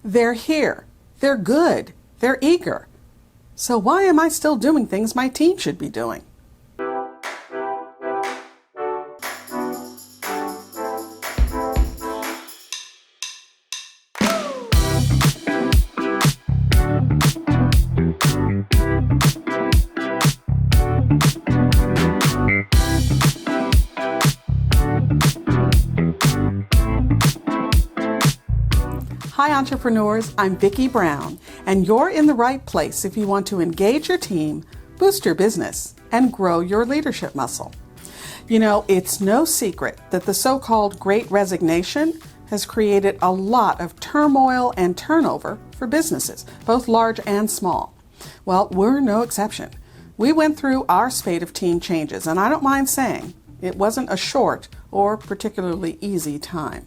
They're here. They're good. They're eager. So why am I still doing things my team should be doing? Hi entrepreneurs, I'm Vicky Brown, and you're in the right place if you want to engage your team, boost your business, and grow your leadership muscle. You know, it's no secret that the so-called Great Resignation has created a lot of turmoil and turnover for businesses, both large and small. Well, we're no exception. We went through our spate of team changes, and I don't mind saying it wasn't a short or particularly easy time.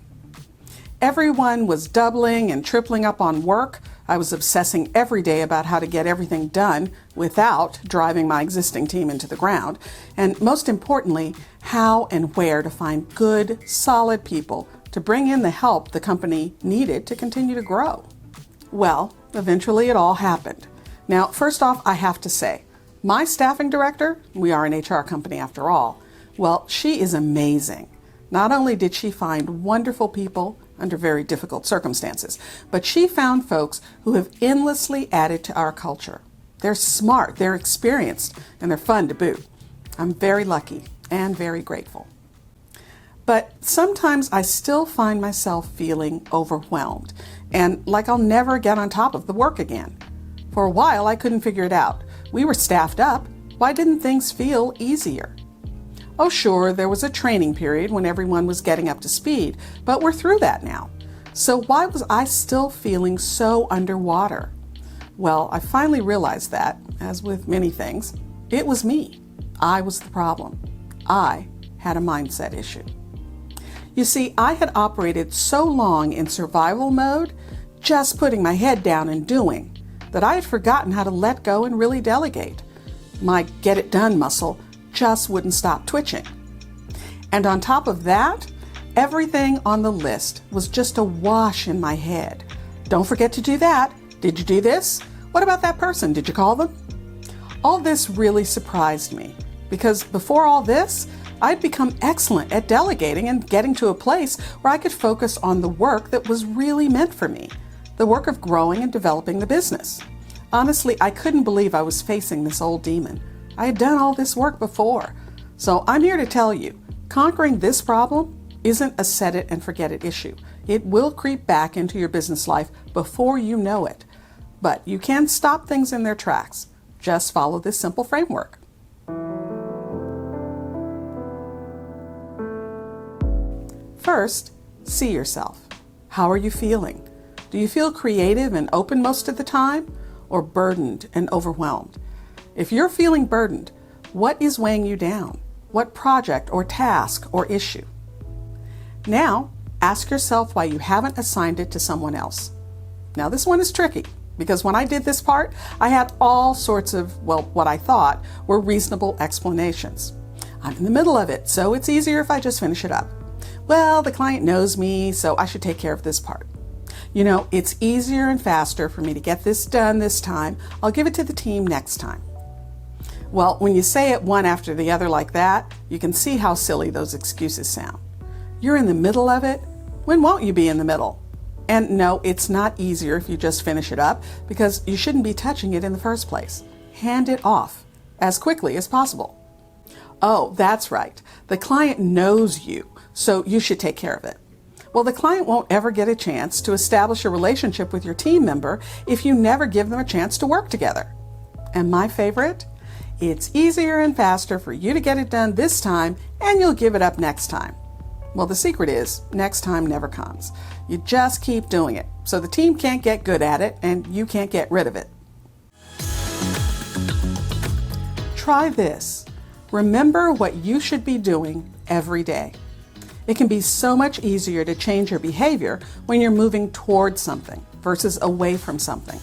Everyone was doubling and tripling up on work. I was obsessing every day about how to get everything done without driving my existing team into the ground. And most importantly, how and where to find good, solid people to bring in the help the company needed to continue to grow. Well, eventually it all happened. Now, first off, I have to say, my staffing director, we are an HR company after all, well, she is amazing. Not only did she find wonderful people under very difficult circumstances, but she found folks who have endlessly added to our culture. They're smart, they're experienced, and they're fun to boot. I'm very lucky and very grateful. But sometimes I still find myself feeling overwhelmed and like I'll never get on top of the work again. For a while, I couldn't figure it out. We were staffed up. Why didn't things feel easier? Oh, sure, there was a training period when everyone was getting up to speed, but we're through that now. So why was I still feeling so underwater? Well, I finally realized that, as with many things, it was me. I was the problem. I had a mindset issue. You see, I had operated so long in survival mode, just putting my head down and doing, that I had forgotten how to let go and really delegate. My get it done muscle just wouldn't stop twitching. And on top of that, everything on the list was just a wash in my head. Don't forget to do that. Did you do this? What about that person? Did you call them? All this really surprised me because before all this, I'd become excellent at delegating and getting to a place where I could focus on the work that was really meant for me, the work of growing and developing the business. Honestly, I couldn't believe I was facing this old demon. I had done all this work before. So I'm here to tell you, conquering this problem isn't a set it and forget it issue. It will creep back into your business life before you know it. But you can stop things in their tracks. Just follow this simple framework. First, see yourself. How are you feeling? Do you feel creative and open most of the time, or burdened and overwhelmed? If you're feeling burdened, what is weighing you down? What project or task or issue? Now, ask yourself why you haven't assigned it to someone else. Now, this one is tricky because when I did this part, I had all sorts of, well, what I thought were reasonable explanations. I'm in the middle of it, so it's easier if I just finish it up. Well, the client knows me, so I should take care of this part. You know, it's easier and faster for me to get this done this time. I'll give it to the team next time. Well, when you say it one after the other like that, you can see how silly those excuses sound. You're in the middle of it. When won't you be in the middle? And no, it's not easier if you just finish it up because you shouldn't be touching it in the first place. Hand it off as quickly as possible. Oh, that's right. The client knows you, so you should take care of it. Well, the client won't ever get a chance to establish a relationship with your team member if you never give them a chance to work together. And my favorite? It's easier and faster for you to get it done this time, and you'll give it up next time. Well, the secret is next time never comes. You just keep doing it, so the team can't get good at it, and you can't get rid of it. Try this. Remember what you should be doing every day. It can be so much easier to change your behavior when you're moving toward something versus away from something.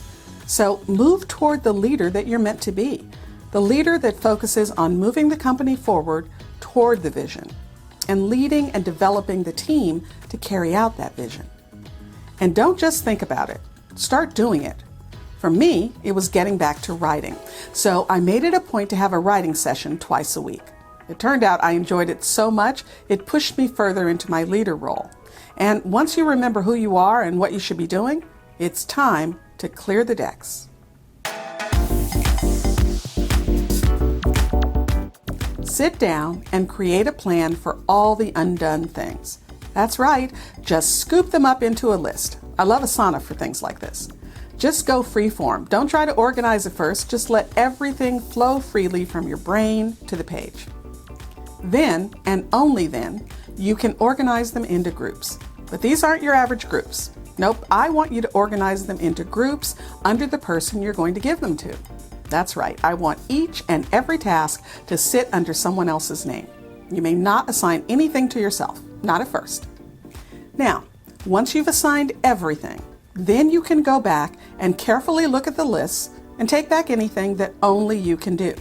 So move toward the leader that you're meant to be. The leader that focuses on moving the company forward toward the vision and leading and developing the team to carry out that vision. And don't just think about it. Start doing it. For me, it was getting back to writing. So I made it a point to have a writing session twice a week. It turned out I enjoyed it so much, it pushed me further into my leader role. And once you remember who you are and what you should be doing, it's time to clear the decks. Sit down and create a plan for all the undone things. That's right, just scoop them up into a list. I love Asana for things like this. Just go freeform. Don't try to organize it first. Just let everything flow freely from your brain to the page. Then, and only then, you can organize them into groups. But these aren't your average groups. Nope, I want you to organize them into groups under the person you're going to give them to. That's right, I want each and every task to sit under someone else's name. You may not assign anything to yourself, not at first. Now, once you've assigned everything, then you can go back and carefully look at the lists and take back anything that only you can do.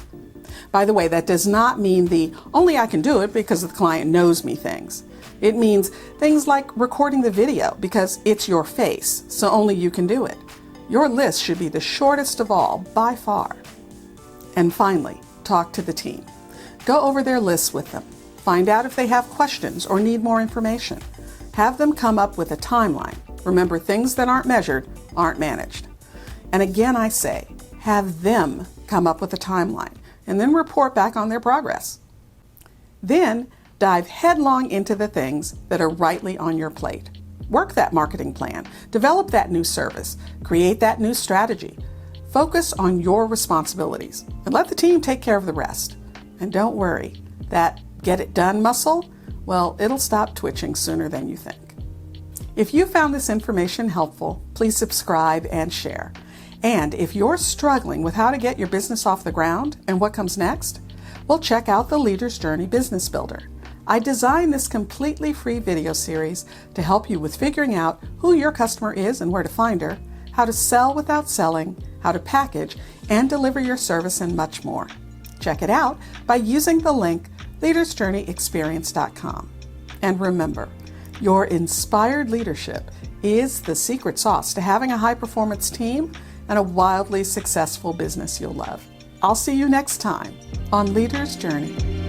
By the way, that does not mean the only I can do it because the client knows me things. It means things like recording the video because it's your face, so only you can do it. Your list should be the shortest of all, by far. And finally, talk to the team. Go over their lists with them. Find out if they have questions or need more information. Have them come up with a timeline. Remember, things that aren't measured aren't managed. And again, I say, have them come up with a timeline and then report back on their progress. Then dive headlong into the things that are rightly on your plate. Work that marketing plan, develop that new service, create that new strategy. Focus on your responsibilities and let the team take care of the rest. And don't worry, that get it done muscle, well, it'll stop twitching sooner than you think. If you found this information helpful, please subscribe and share. And if you're struggling with how to get your business off the ground and what comes next, well, check out the Leader's Journey Business Builder. I designed this completely free video series to help you with figuring out who your customer is and where to find her, how to sell without selling, how to package and deliver your service, and much more. Check it out by using the link leadersjourneyexperience.com. And remember, your inspired leadership is the secret sauce to having a high-performance team and a wildly successful business you'll love. I'll see you next time on Leader's Journey.